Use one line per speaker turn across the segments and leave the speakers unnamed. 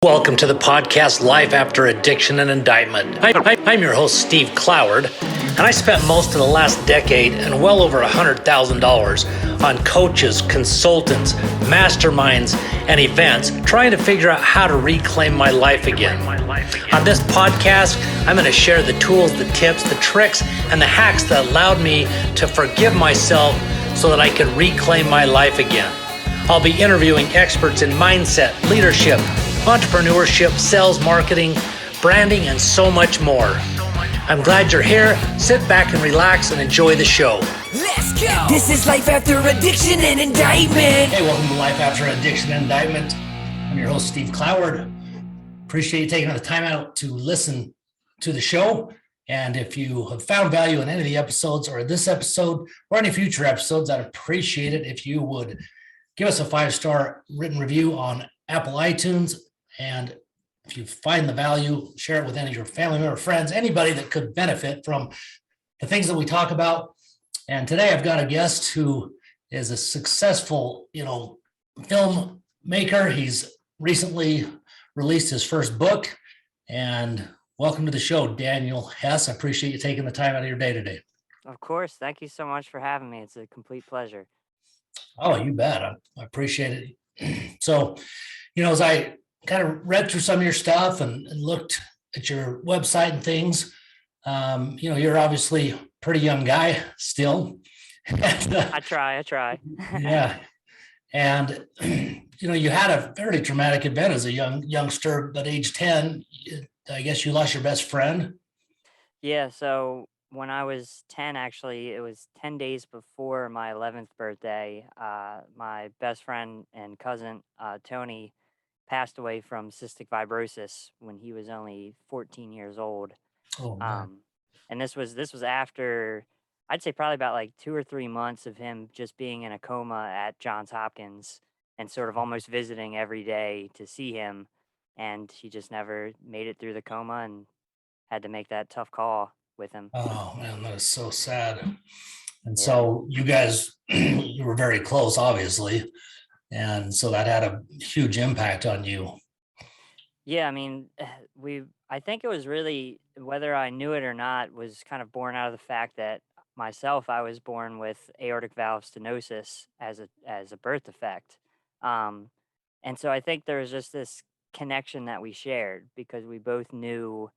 Welcome to the podcast Life After Addiction and Indictment. I'm your host, Steve Cloward, and I spent most of the last decade and well over $100,000 on coaches, consultants, masterminds, and events trying to figure out how to reclaim my life again. On this podcast, I'm going to share the tools, the tips, the tricks, and the hacks that allowed me to forgive myself so that I could reclaim my life again. I'll be interviewing experts in mindset, leadership, entrepreneurship, sales, marketing, branding, and so much more. I'm glad you're here. Sit back and relax and enjoy the show.
Let's go! This is Life After Addiction and Indictment.
Hey, welcome to Life After Addiction and Indictment. I'm your host, Steve Cloward. Appreciate you taking the time out to listen to the show. And if you have found value in any of the episodes or this episode or any future episodes, I'd appreciate it if you would give us a 5-star written review on Apple iTunes. And if you find the value, share it with any of your family member, friends, anybody that could benefit from the things that we talk about. And today I've got a guest who is a successful, filmmaker. He's recently released his first book. And welcome to the show, Daniel Hess. I appreciate you taking the time out of your day today.
Of course. Thank you so much for having me. It's a complete pleasure.
Oh, you bet. I appreciate it. So, as I kind of read through some of your stuff and looked at your website and things, you're obviously a pretty young guy still.
And, I try.
Yeah. And, you had a fairly traumatic event as a youngster, but age 10, I guess you lost your best friend.
Yeah. So when I was 10, actually, it was 10 days before my 11th birthday. My best friend and cousin, Tony, passed away from cystic fibrosis when he was only 14 years old.
Oh, man.
And this was after, I'd say probably about like 2 or 3 months of him just being in a coma at Johns Hopkins and sort of almost visiting every day to see him. And he just never made it through the coma and had to make that tough call with him.
Oh, man, that is so sad. And
Yeah.
so you guys, you were very close, obviously. And so that had a huge impact on you.
Yeah, I mean, I think it was really, whether I knew it or not, was kind of born out of the fact that I was born with aortic valve stenosis as a birth defect. And so I think there was just this connection that we shared because we both knew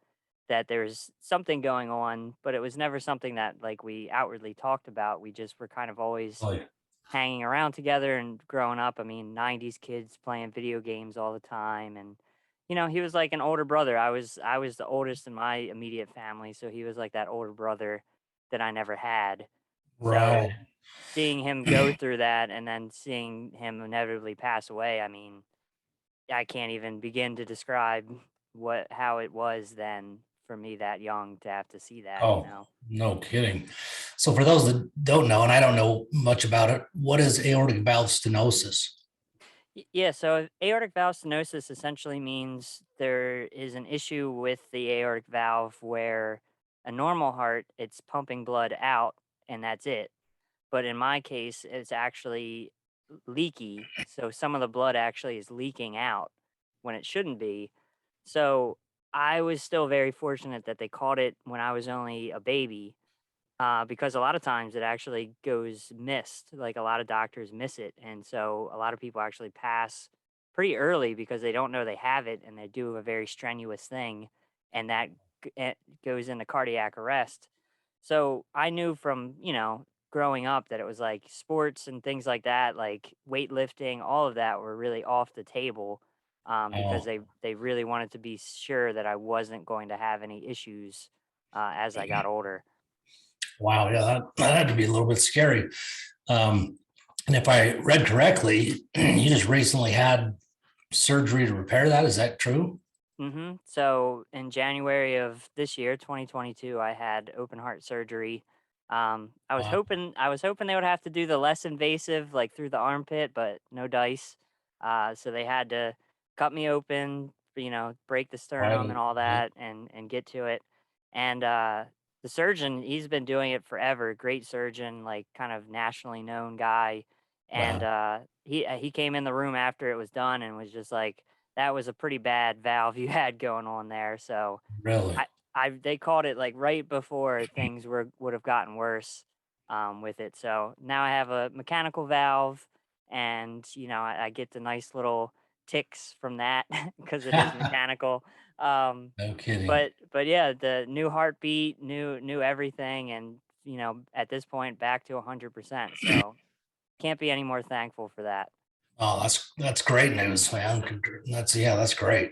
that there was something going on, but it was never something that like we outwardly talked about. We just were kind of always
Oh, yeah.
hanging around together and growing up. I mean, 90s kids playing video games all the time. And, he was like an older brother. I was the oldest in my immediate family. So he was like that older brother that I never had.
Right.
So seeing him go through that and then seeing him inevitably pass away, I mean, I can't even begin to describe how it was then for me that young to have to see that,
Oh, no kidding. So for those that don't know, and I don't know much about it, what is aortic valve stenosis?
Yeah, so aortic valve stenosis essentially means there is an issue with the aortic valve where a normal heart, it's pumping blood out and that's it. But in my case, it's actually leaky. So some of the blood actually is leaking out when it shouldn't be. So I was still very fortunate that they caught it when I was only a baby. Because a lot of times it actually goes missed. Like a lot of doctors miss it. And so a lot of people actually pass pretty early because they don't know they have it and they do a very strenuous thing. And that goes into cardiac arrest. So I knew from, growing up that it was like sports and things like that, like weightlifting, all of that were really off the table because
Oh,
they really wanted to be sure that I wasn't going to have any issues as I got older.
wow. Yeah, that had to be a little bit scary. And if I read correctly, you just recently had surgery to repair that. Is that true?
So in January of this year, 2022, I had open heart surgery.
Wow.
I was hoping they would have to do the less invasive, like through the armpit, but no dice. So they had to cut me open, break the sternum and all
Right.
that, and get to it. And the surgeon, he's been doing it forever. Great surgeon, like kind of nationally known guy. And
Wow.
he came in the room after it was done and was just like, that was a pretty bad valve you had going on there. So
Really?
they called it like right before things would have gotten worse with it. So now I have a mechanical valve, and I get the nice little ticks from that because it is mechanical. Um,
No kidding.
but yeah, the new heartbeat, new everything, and at this point back to 100%. So can't be any more thankful for that.
Oh, that's great news, man. That's great.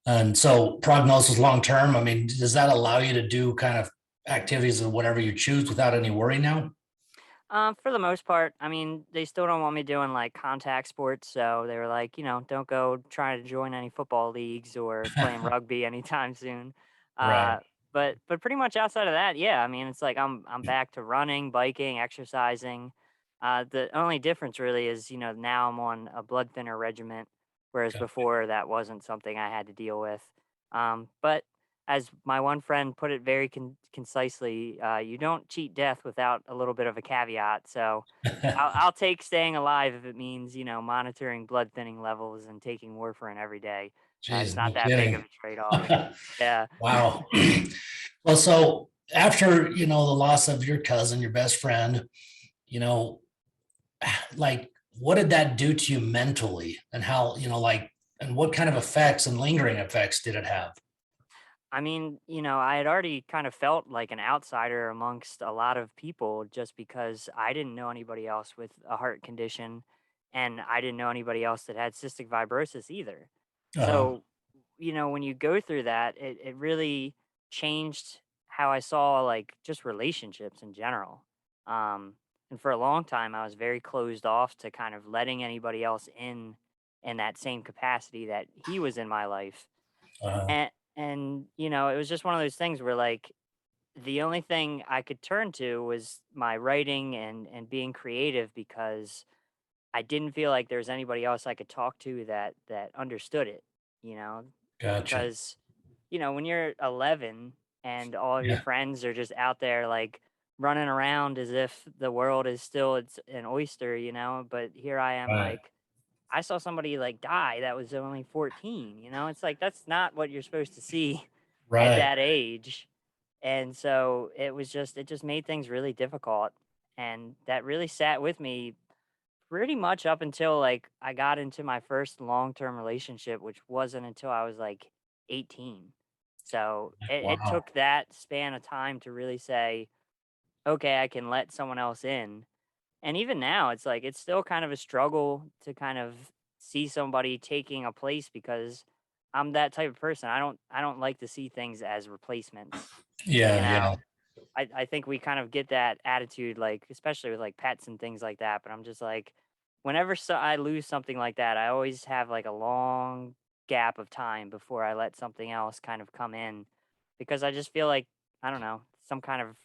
And so prognosis long term, I mean, does that allow you to do kind of activities of whatever you choose without any worry now?
For the most part, I mean, they still don't want me doing like contact sports, so they were like, don't go try to join any football leagues or playing rugby anytime soon.
Right.
Uh, but pretty much outside of that, yeah, I mean, it's like I'm back to running, biking, exercising. The only difference really is, now I'm on a blood thinner regimen, whereas
Okay.
before that wasn't something I had to deal with. But as my one friend put it very concisely, you don't cheat death without a little bit of a caveat. So I'll take staying alive if it means, monitoring blood thinning levels and taking warfarin every day. It's
Jeez,
not
no
that big of
kidding.
a trade off. Yeah.
Wow. Well, so after, the loss of your cousin, your best friend, you know, like what did that do to you mentally and how, and what kind of effects and lingering effects did it have?
I mean, I had already kind of felt like an outsider amongst a lot of people just because I didn't know anybody else with a heart condition, and I didn't know anybody else that had cystic fibrosis either.
Uh,
So, when you go through that, it really changed how I saw like just relationships in general. And for a long time, I was very closed off to kind of letting anybody else in that same capacity that he was in my life.
uh,
And it was just one of those things where like the only thing I could turn to was my writing and being creative because I didn't feel like there was anybody else I could talk to that understood it, you know,
gotcha.
because when you're 11 and all of your
Yeah.
friends are just out there like running around as if the world is still it's an oyster, but here I am
Right.
like I saw somebody like die that was only 14, it's like that's not what you're supposed to see at
Right.
that age. And so it just made things really difficult. And that really sat with me pretty much up until like I got into my first long-term relationship, which wasn't until I was like 18. So it
Wow.
took that span of time to really say, okay, I can let someone else in. And even now, it's like it's still kind of a struggle to kind of see somebody taking a place because I'm that type of person. I don't like to see things as replacements. You
Yeah.
know,
Yeah.
I think we kind of get that attitude, like especially with like pets and things like that. But I'm just like, whenever I lose something like that, I always have like a long gap of time before I let something else kind of come in, because I just feel like I don't know some kind of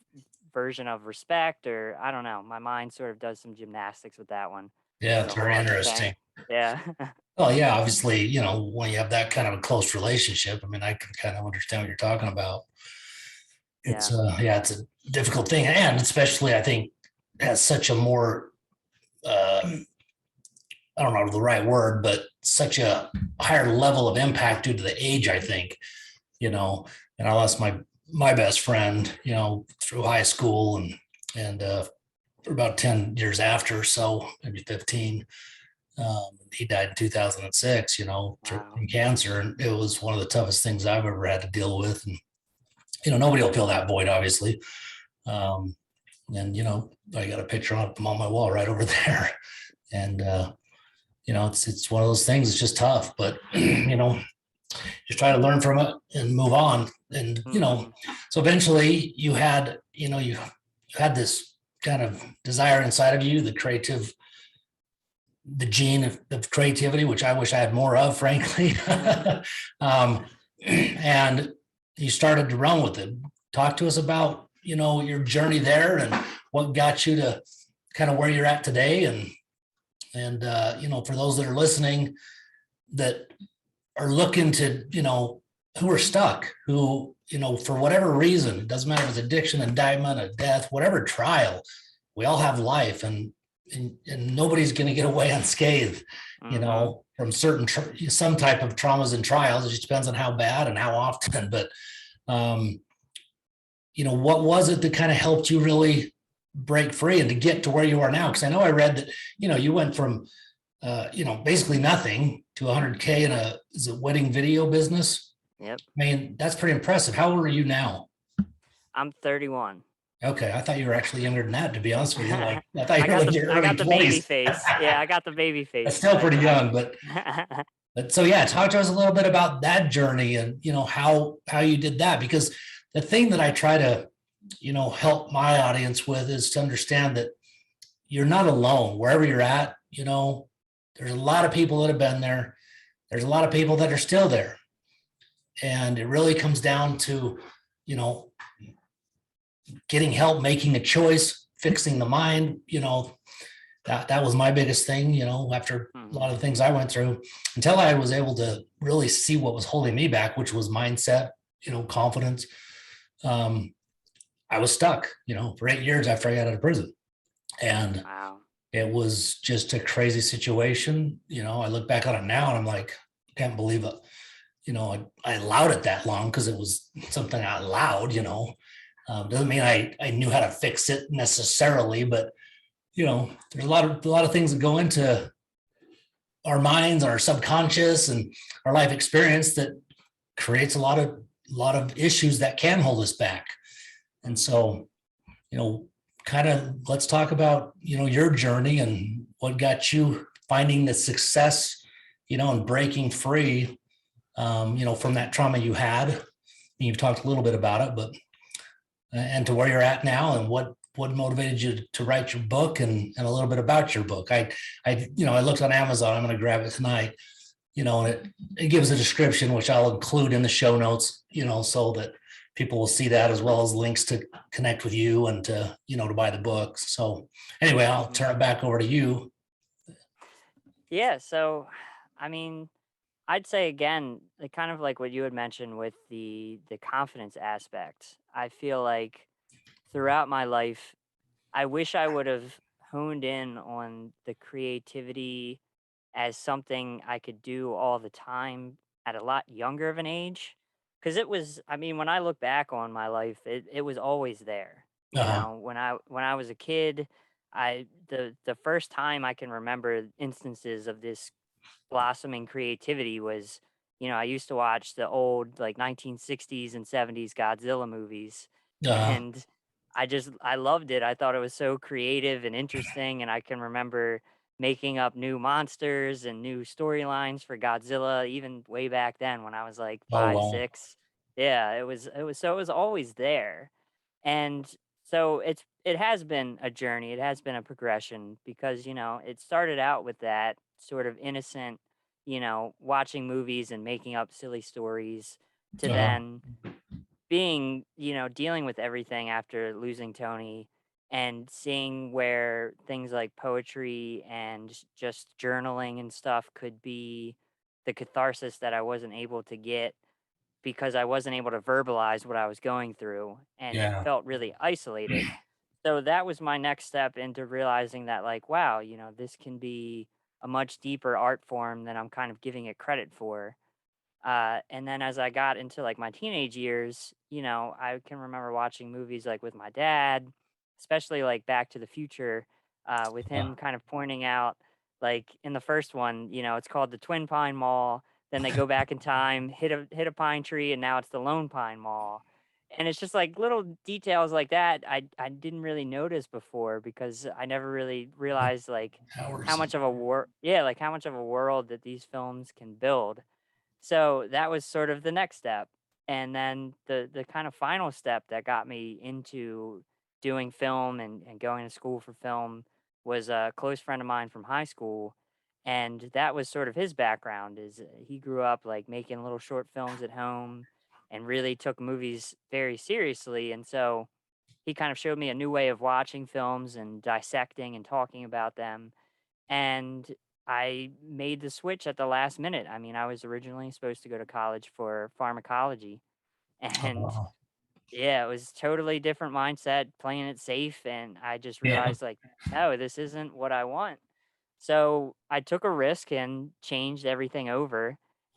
version of respect, or I don't know. My mind sort of does some gymnastics with that one, which
Yeah.
is a
It's
whole
very
other thing.
interesting.
Yeah.
Well, yeah, obviously, when you have that kind of a close relationship, I mean, I can kind of understand what you're talking about.
Yeah.
It's a difficult thing. And especially, I think, has such a more, I don't know the right word, but such a higher level of impact due to the age, I think, and I lost my best friend, through high school and for about 10 years after, so maybe 15. He died in 2006,
Wow.
from cancer. And it was one of the toughest things I've ever had to deal with. And, nobody will fill that void, obviously. Um, and, I got a picture of him on my wall right over there. And, it's one of those things. It's just tough, but, just try to learn from it and move on. And,
Hmm.
so eventually you had this kind of desire inside of you, the gene of creativity, which I wish I had more of, frankly. um, and you started to run with it. Talk to us about, your journey there and what got you to kind of where you're at today. And for those that are listening that are looking to, who are stuck, who, for whatever reason, it doesn't matter if it's addiction, indictment, a death, whatever trial, we all have life, and nobody's going to get away unscathed,
Hmm.
from some type of traumas and trials. It just depends on how bad and how often. But um, what was it that kind of helped you really break free and to get to where you are now? Because I know I read that you went from basically nothing to 100K in is it wedding video business?
Yep.
I mean, that's pretty impressive. How old are you now?
I'm 31.
Okay, I thought you were actually younger than that, to be honest with you. Like, I thought you were like your
I
early
got the baby
20s.
face. Yeah, I got the baby
That's
face,
still
but
pretty young, but so yeah, talk to us a little bit about that journey and how you did that. Because the thing that I try to help my audience with is to understand that you're not alone wherever you're at. There's a lot of people that have been there. There's a lot of people that are still there. And it really comes down to, getting help, making a choice, fixing the mind. That was my biggest thing, after a lot of the things I went through, until I was able to really see what was holding me back, which was mindset, confidence. I was stuck, for 8 years after I got out of prison. And
wow.
it was just a crazy situation. I look back on it now and I'm like, I can't believe it. I allowed it that long because it was something I allowed, doesn't mean I knew how to fix it necessarily, but there's a lot of things that go into our minds, our subconscious, and our life experience that creates a lot of issues that can hold us back. And so, kind of let's talk about your journey and what got you finding the success, and breaking free, from that trauma you had. And you've talked a little bit about it, but and to where you're at now, and what motivated you to write your book, and a little bit about your book. I looked on Amazon. I'm going to grab it tonight, and it gives a description, which I'll include in the show notes, so that people will see that, as well as links to connect with you and to buy the book. So anyway, I'll turn it back over to you.
Yeah, so I mean, I'd say again, kind of like what you had mentioned with the confidence aspect. I feel like throughout my life, I wish I would have honed in on the creativity as something I could do all the time at a lot younger of an age. Because it was, I mean, when I look back on my life, it was always there.
Uh-huh.
When I was a kid, the first time I can remember instances of this blossoming creativity was, I used to watch the old like 1960s and 70s Godzilla movies,
Uh-huh.
and I loved it. I thought it was so creative and interesting, and I can remember making up new monsters and new storylines for Godzilla even way back then when I was like
Oh,
5,
wow.
6. Yeah, it was always there. And so it has been a journey. It has been a progression because, it started out with that sort of innocent, watching movies and making up silly stories, to
Uh-huh.
then being, dealing with everything after losing Tony, and seeing where things like poetry and just journaling and stuff could be the catharsis that I wasn't able to get because I wasn't able to verbalize what I was going through and
Yeah.
felt really isolated. So that was my next step into realizing that, like, wow, this can be a much deeper art form than I'm kind of giving it credit for. And then as I got into like my teenage years, I can remember watching movies like with my dad, especially like Back to the Future, with
Uh,
him kind of pointing out, like in the first one, it's called the Twin Pine Mall. Then they go back in time, hit a pine tree, and now it's the Lone Pine Mall. And it's just like little details like that I didn't really notice before because I never really realized like how
Hours.
much of a like how much of a world that these films can build. So that was sort of the next step. And then the kind of final step that got me into doing film and going to school for film was a close friend of mine from high school. And that was sort of his background is he grew up like making little short films at home and really took movies very seriously. And so he kind of showed me a new way of watching films and dissecting and talking about them, and I made the switch at the last minute. I mean, I was originally supposed to go to college for pharmacology, and
Uh,
yeah, it was totally different mindset, playing it safe, and I just
yeah.
realized like, no, this isn't what I want. So I took a risk and changed everything over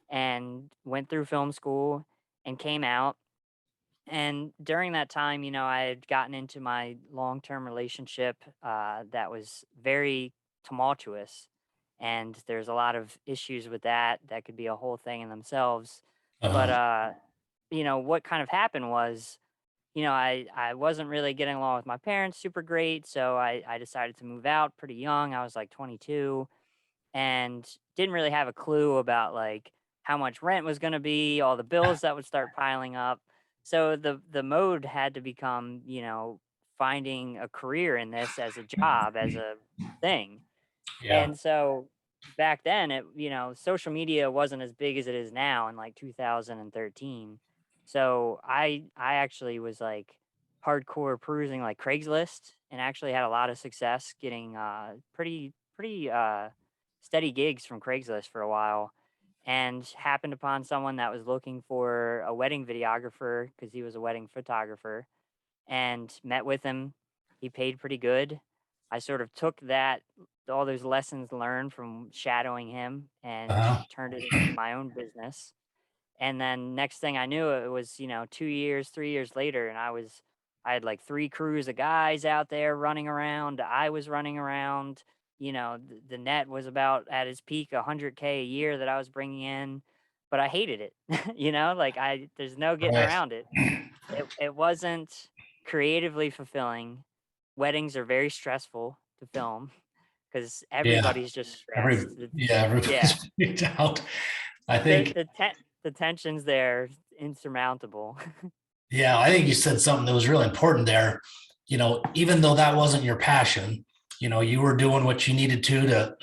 and went through film school and came out. And during that time, I had gotten into my long term relationship that was very tumultuous. And there's a lot of issues with that that could be a whole thing in themselves. But,
Uh-huh.
what kind of happened was, I wasn't really getting along with my parents super great. So I decided to move out pretty young. I was like 22 and didn't really have a clue about like how much rent was going to be, all the bills that would start piling up. So the mode had to become, finding a career in this as a job, as a thing.
Yeah.
And so back then social media wasn't as big as it is now in like 2013. So I actually was like hardcore perusing like Craigslist and actually had a lot of success getting pretty steady gigs from Craigslist for a while and happened upon someone that was looking for a wedding videographer because he was a wedding photographer and met with him. He paid pretty good. I sort of took all those lessons learned from shadowing him and
Uh-huh.
turned it into my own business. And then next thing I knew, it was, 2 years, 3 years later, and I had like three crews of guys out there running around. I was running around. The net was about at its peak, 100K a year that I was bringing in, but I hated it. Like there's no getting
Right.
around it. It wasn't creatively fulfilling. Weddings are very stressful to film because
Yeah.
everybody's just stressed.
Everybody's
Yeah,
freaked out. I
the
think,
the te- the tensions there insurmountable.
yeah, I think you said something that was really important there. Even though that wasn't your passion, you were doing what you needed to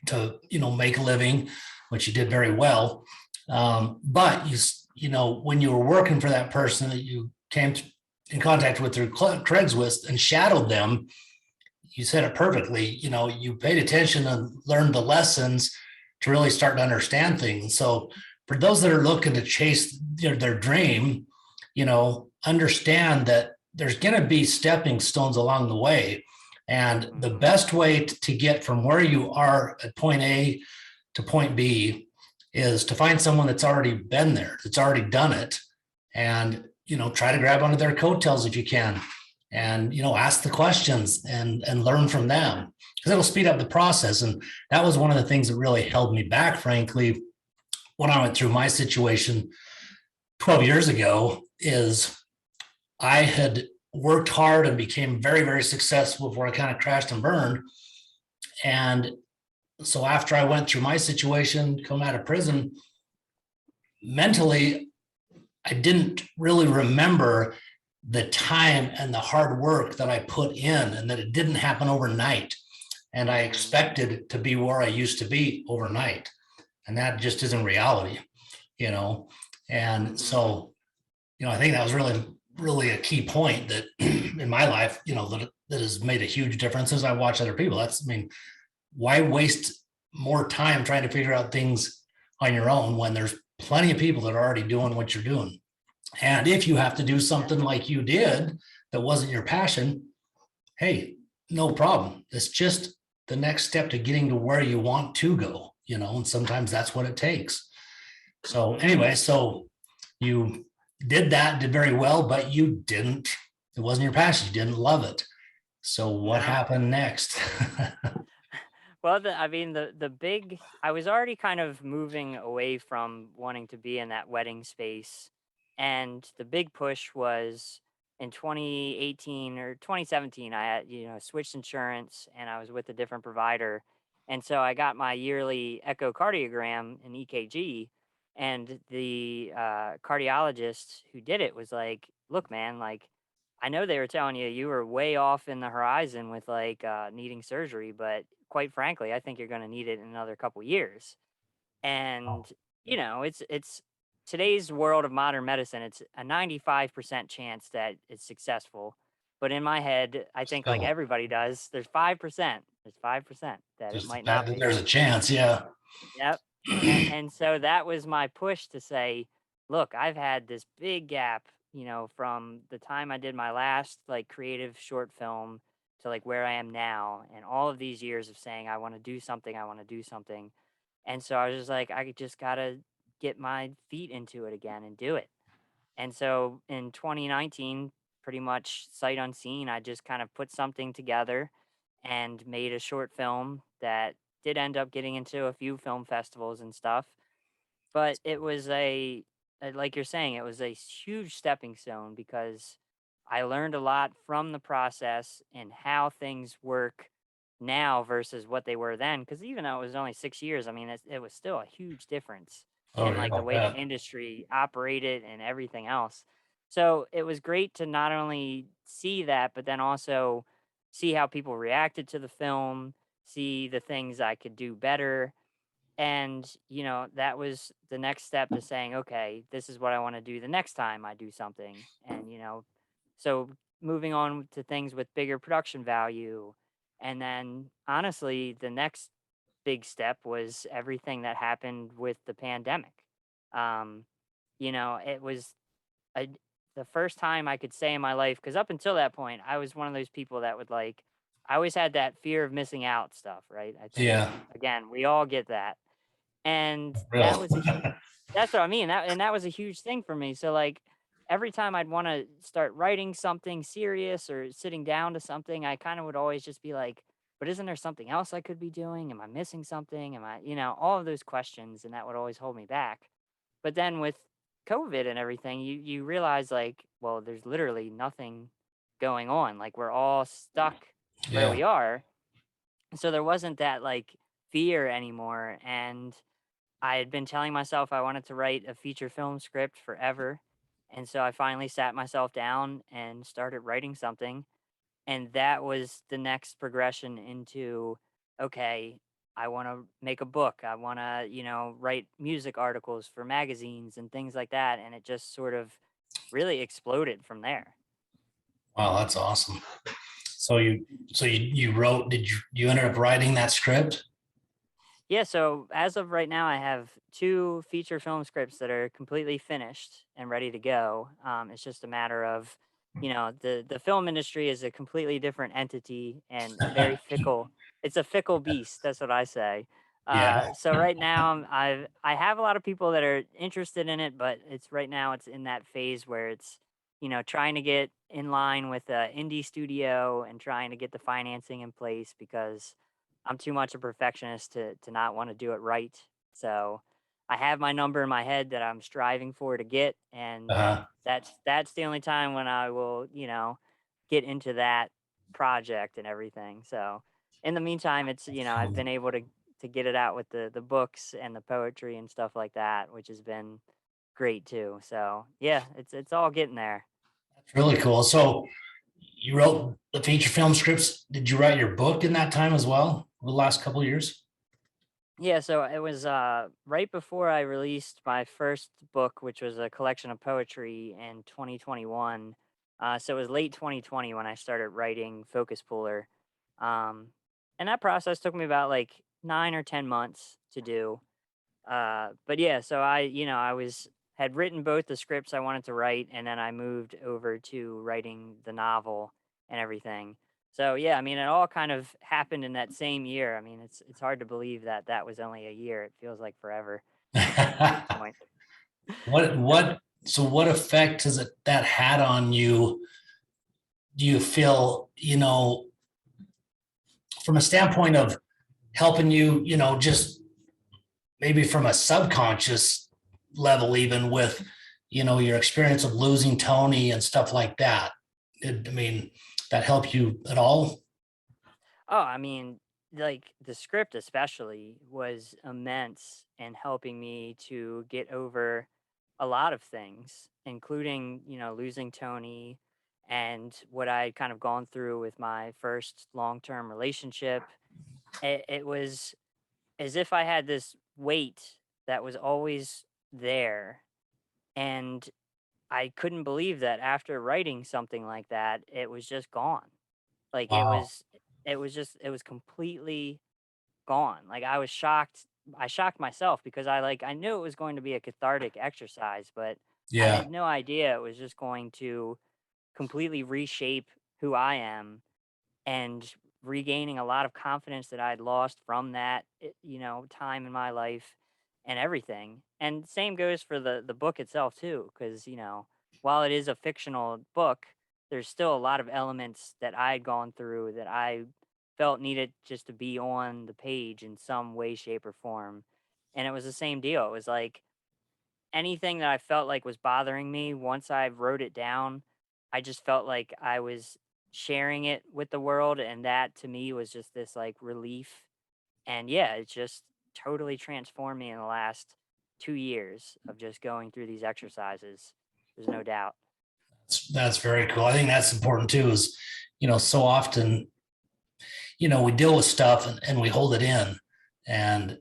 to make a living, which you did very well. But when you were working for that person that you came in contact with through Craigslist and shadowed them, you said it perfectly. You paid attention and learned the lessons to really start to understand things. So for those that are looking to chase their dream, understand that there's going to be stepping stones along the way. And the
Mhm.
best way to get from where you are at point A to point B is to find someone that's already been there, that's already done it, and try to grab onto their coattails if you can, and ask the questions and learn from them because it'll speed up the process. And that was one of the things that really held me back, frankly, when I went through my situation 12 years ago. Is I had worked hard and became very, very successful before I kind of crashed and burned. And so after I went through my situation, come out of prison, mentally, I didn't really remember the time and the hard work that I put in, and that it didn't happen overnight. And I
Mhm.
expected to be where I used to be overnight. And that just isn't reality, you know? And
Mhm.
so, I think that was really, really a key point that in my life, that has made a huge difference as I watch other people. Why waste more time trying to figure out things on your own when there's plenty of people that are already doing what you're doing? And if you have to do
Yeah.
something like you did that wasn't your passion, hey, no problem. It's just the next step to getting to where you want to go, and sometimes that's what it takes. So
Mhm.
anyway, so you did that, did very well, but it wasn't your passion. You didn't love it. So what
No.
happened next?
Well, I was already kind of moving away from wanting to be in that wedding space. And the big push was in 2018 or 2017, I had, switched insurance and I was with a different provider. And so I got my yearly echocardiogram and EKG. And the cardiologist who did it was like, look, man, like, I know they were telling you were way off in the horizon with like needing surgery, but quite frankly, I think you're going to need it in another couple years. And it's today's world of modern medicine. It's a 95% chance that it's successful. But in my head, I think like
Still,
everybody does, there's 5%. There's 5% that it
just the
might
fact
not
that
be.
there's a chance. Yeah.
Yep. And so that was my push to say, look, I've had this big gap, from the time I did my last like creative short film to like where I am now, and all of these years of saying I want to do something, I want to do something. And so I was just like, I just gotta get my feet into it again and do it. And so in 2019, pretty much sight unseen, I just kind of put something together and made a short film that did end up getting into a few film festivals and stuff. But it was like you're saying, it was a huge stepping stone because I learned a lot from the process and how things work now versus what they were then. Because even though it was only 6 years, I mean, it was still a huge difference
Oh
in
yeah,
like the
I'll
way the
bet.
industry operated and everything else. So it was great to not only see that, but then also see how people reacted to the film, see the things I could do better, and that was the next step to saying, okay, this is what I want to do the next time I do something. And so moving on to things with bigger production value. And then honestly, the next big step was everything that happened with the pandemic. um it was a, the first time I could say in my life, because up until that point I was one of those people that would like, I always had that fear of missing out stuff, right? I think,
Yeah,
again, we all get that. And that
real.
was a that's what I mean, that was a huge thing for me. So, like, every time I'd wanna start writing something serious or sitting down to something, I kinda would always just be like, "But isn't there something else I could be doing? Am I missing something? Am I," all of those questions, and that would always hold me back. But then with COVID and everything, you realize, like, well, there's literally nothing going on, like, we're all stuck where
Yeah.
we are. So there wasn't that, like, fear anymore, and I had been telling myself I wanted to write a feature film script forever. And so I finally sat myself down and started writing something. And that was the next progression into, okay, I want to make a book. I want to, write music articles for magazines and things like that. And it just sort of really exploded from there.
Wow, that's awesome. So you wrote, you ended up writing that script?
Yeah, so as of right now, I have two feature film scripts that are completely finished and ready to go. It's just a matter of, the film industry is a completely different entity and very fickle. It's a fickle beast. That's what I say.
Yeah.
So right now, I have a lot of people that are interested in it, but it's right now it's in that phase where it's, trying to get in line with an indie studio and trying to get the financing in place because I'm too much a perfectionist to not want to do it right. So I have my number in my head that I'm striving for to get, and
Uh-huh.
that's the only time when I will, get into that project and everything. So in the meantime, it's, I've
Cool.
been able to get it out with the books and the poetry and stuff like that, which has been great too. So yeah, it's all getting there.
That's really cool. So you wrote the feature film scripts. Did you write your book in that time as well? The last couple of years?
Yeah, so it was right before I released my first book, which was a collection of poetry in 2021. So it was late 2020 when I started writing Focus Puller. Um, and that process took me about like 9 or 10 months to do. But yeah, so I had written both the scripts I wanted to write, and then I moved over to writing the novel and everything. So yeah, I mean, it all kind of happened in that same year. I mean, it's hard to believe that that was only a year. It feels like forever at this point.
what effect has that had on you? Do you feel, from a standpoint of helping you, just maybe from a subconscious level, even with, your experience of losing Tony and stuff like that? I mean, that help you at all?
Oh, I mean, like the script especially was immense in helping me to get over a lot of things, including, losing Tony and what I'd kind of gone through with my first long-term relationship. It was as if I had this weight that was always there, and I couldn't believe that after writing something like that, it was just gone. Like
Wow.
it was completely gone. Like I was shocked. I shocked myself because I knew it was going to be a cathartic exercise, but I
Yeah.
had no idea it was just going to completely reshape who I am and regaining a lot of confidence that I'd lost from that, time in my life and everything. And same goes for the book itself too, because while it is a fictional book, there's still a lot of elements that I had gone through that I felt needed just to be on the page in some way, shape, or form. And it was the same deal. It was like anything that I felt like was bothering me, once I wrote it down, I just felt like I was sharing it with the world. And that to me was just this like relief. And yeah, it just totally transformed me in the last 2 years of just going through these exercises. There's no doubt.
That's very cool. I think that's important too, is, so often, we deal with stuff and we hold it in, and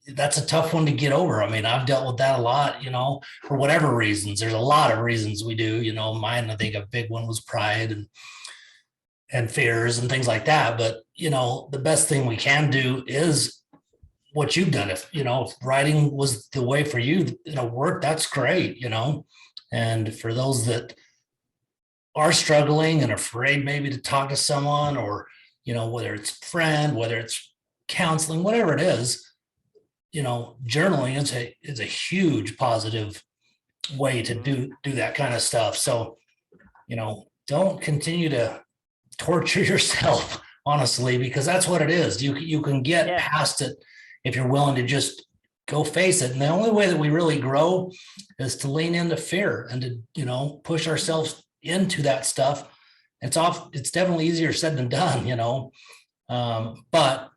that's a tough one to get over. I mean, I've dealt with that a lot, for whatever reasons. There's a lot of reasons we do, mine, I think a big one was pride and fears and things like that. But, the best thing we can do is what you've done. If writing was the way for you, work, that's great, and for those that are struggling and afraid maybe to talk to someone, or, whether it's friend, whether it's counseling, whatever it is, journaling is a huge positive way to
Mhm.
do that kind of stuff. So, don't continue to torture yourself, honestly, because that's what it is. You can get
Yeah.
past it if you're willing to just go face it. And the only way that we really grow is to lean into fear and to, push ourselves into that stuff. It's definitely easier said than done, but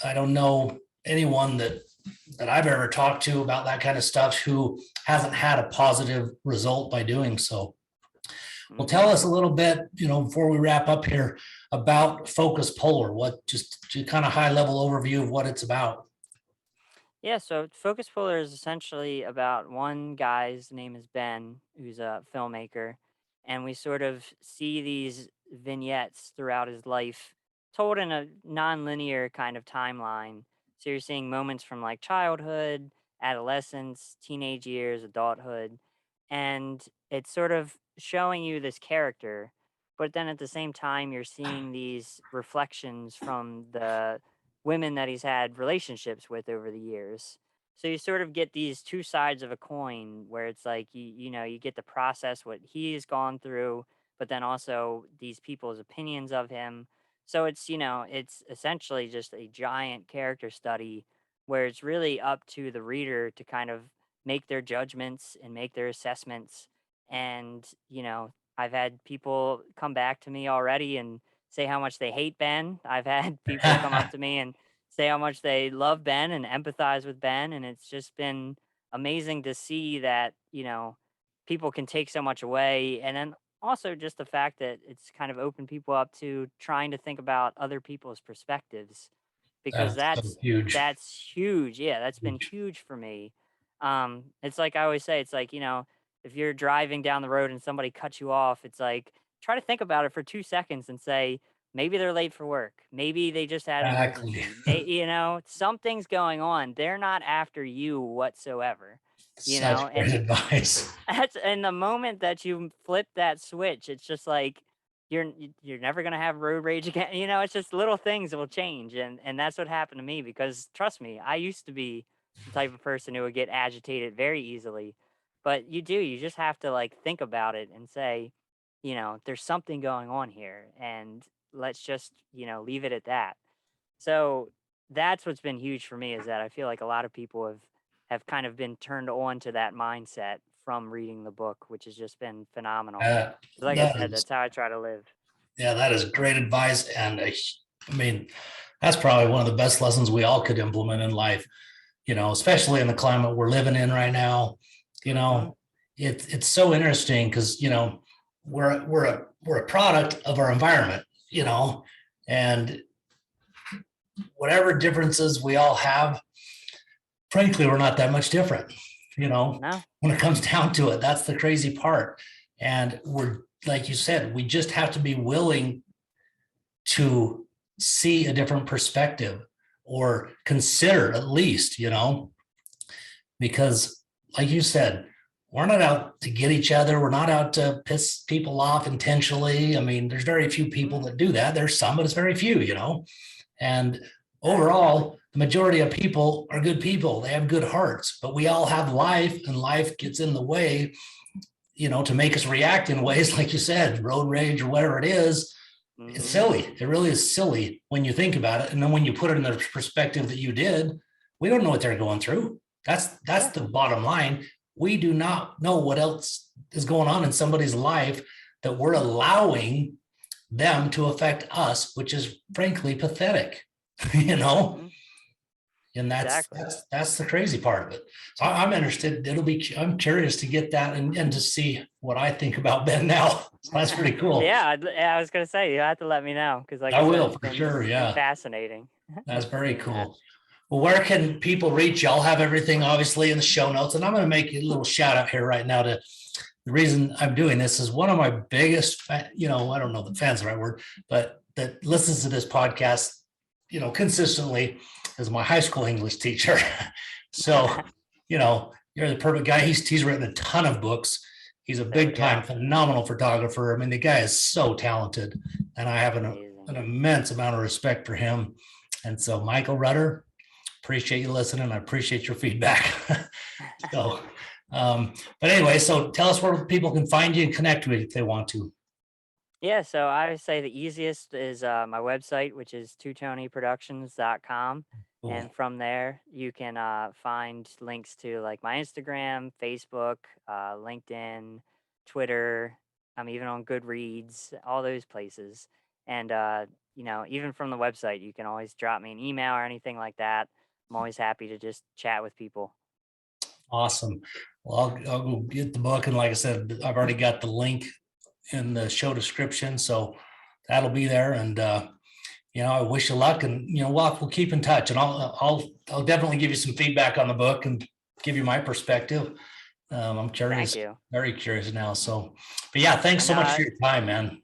I don't know anyone that I've ever talked to about that kind of stuff who hasn't had a positive result by doing so. Well, tell
Mhm.
us a little bit, before we wrap up here, about Focus Polar. Just kind of high level overview of what it's about.
Yeah, so Focus Puller is essentially about one guy's name is Ben, who's a filmmaker, and we sort of see these vignettes throughout his life told in a non-linear kind of timeline. So you're seeing moments from like childhood, adolescence, teenage years, adulthood, and it's sort of showing you this character, but then at the same time you're seeing these reflections from the women that he's had relationships with over the years. So you sort of get these two sides of a coin where it's like you get to process what he's gone through, but then also these people's opinions of him. So it's essentially just a giant character study where it's really up to the reader to kind of make their judgments and make their assessments. And I've had people come back to me already and say how much they hate Ben. I've had people come up to me and say how much they love Ben and empathize with Ben. And it's just been amazing to see that, people can take so much away. And then also just the fact that it's kind of opened people up to trying to think about other people's perspectives, because
That's so huge.
that's huge. Yeah, that's been huge for me. It's like I always say, it's like, if you're driving down the road and somebody cuts you off, it's like try to think about it for 2 seconds and say, maybe they're late for work. Maybe they just had an
Exactly.
emergency. Something's going on. They're not after you whatsoever.
Such great
And
advice.
that's in the moment that you flip that switch, it's just like you're never gonna have road rage again. It's just little things that will change, and that's what happened to me. Because trust me, I used to be the type of person who would get agitated very easily. But you just have to like think about it and say, there's something going on here, and let's just leave it at that. So that's what's been huge for me, is that I feel like a lot of people have kind of been turned on to that mindset from reading the book, which has just been phenomenal.
Uh,
'Cause like I
that
said,
is,
that's how I try to live.
yeah, that is great advice. And I mean, that's probably one of the best lessons we all could implement in life, especially in the climate we're living in right now. You
Mhm.
know, it's so interesting because, we're a product of our environment, and whatever differences we all have, frankly, we're not that much different,
No.
when it comes down to it. That's the crazy part. And like you said, we just have to be willing to see a different perspective, or consider at least, because like you said, we're not out to get each other. We're not out to piss people off intentionally. I mean, there's very few people that do that. There's some, but it's very few, and overall, the majority of people are good people. They have good hearts, but we all have life, and life gets in the way, to make us react in ways, like you said, road rage or whatever it is. It's silly. It really is silly when you think about it. And then when you put it in the perspective that you did, we don't know what they're going through. That's the bottom line. We do not know what else is going on in somebody's life that we're allowing them to affect us, which is frankly pathetic, And that's the crazy part of it. So I'm interested. I'm curious to get that and to see what I think about Ben now. So that's pretty cool.
Yeah, I was going to say, you have to let me know, because
I will for sure. Yeah.
Fascinating.
That's very cool. Well, where can people reach you? I'll have everything obviously in the show notes, and I'm going to make a little shout out here right now to the reason I'm doing this is one of my biggest, I don't know if fan's the right word, but that listens to this podcast, consistently is my high school English teacher. So, you're the perfect guy. He's written a ton of books. He's a big time phenomenal photographer. I mean, the guy is so talented, and I have an immense amount of respect for him. And so, Michael Rudder, appreciate you listening. I appreciate your feedback. But anyway, so tell us where people can find you and connect with you if they want to.
Yeah, so I say the easiest is my website, which is twotonyproductions.com. Cool. And from there, you can find links to like my Instagram, Facebook, LinkedIn, Twitter. I'm even on Goodreads, all those places. And, even from the website, you can always drop me an email or anything like that. I'm always happy to just chat with people. Awesome.
Well, I'll go get the book. And like I said, I've already got the link in the show description, so that'll be there. And I wish you luck, and we'll keep in touch, and I'll definitely give you some feedback on the book and give you my perspective. I'm curious, very curious now. So, but yeah, thanks so much for your time, man.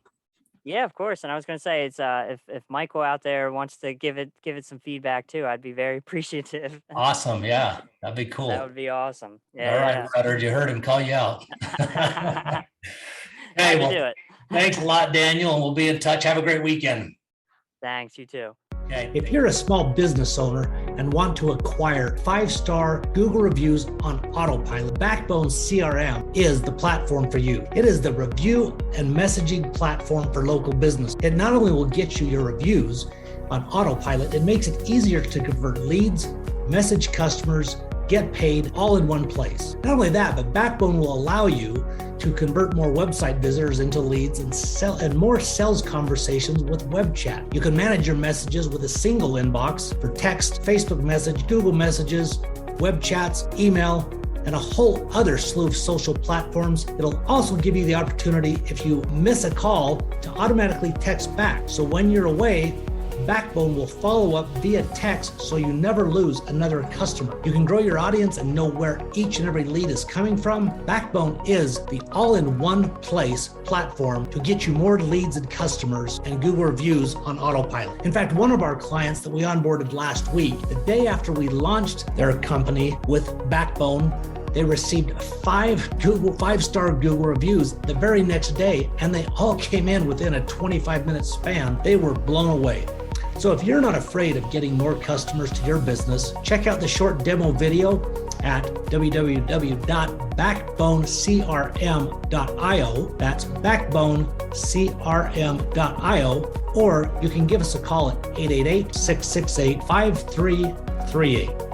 Yeah, of course. And I was going to say, it's if Michael out there wants to give it some feedback too, I'd be very appreciative. Awesome. Yeah, that'd be cool. That would be awesome. Yeah. All right, Rudder, you heard him call you out. Hey, well, do it. Thanks a lot, Daniel, and we'll be in touch. Have a great weekend. Thanks, you too. Okay. If you're a small business owner and want to acquire 5-star Google reviews on autopilot, Backbone CRM is the platform for you. It is the review and messaging platform for local business. It not only will get you your reviews on autopilot, it makes it easier to convert leads, message customers, get paid all in one place. Not only that, but Backbone will allow you to convert more website visitors into leads and more sales conversations with web chat. You can manage your messages with a single inbox for text, Facebook message, Google messages, web chats, email, and a whole other slew of social platforms. It'll also give you the opportunity, if you miss a call, to automatically text back. So when you're away, Backbone will follow up via text so you never lose another customer. You can grow your audience and know where each and every lead is coming from. Backbone is the all-in-one place platform to get you more leads and customers and Google reviews on autopilot. In fact, one of our clients that we onboarded last week, the day after we launched their company with Backbone, they received 5-star Google reviews the very next day, and they all came in within a 25-minute span. They were blown away. So if you're not afraid of getting more customers to your business, check out the short demo video at www.backbonecrm.io. That's backbonecrm.io, or you can give us a call at 888-668-5338.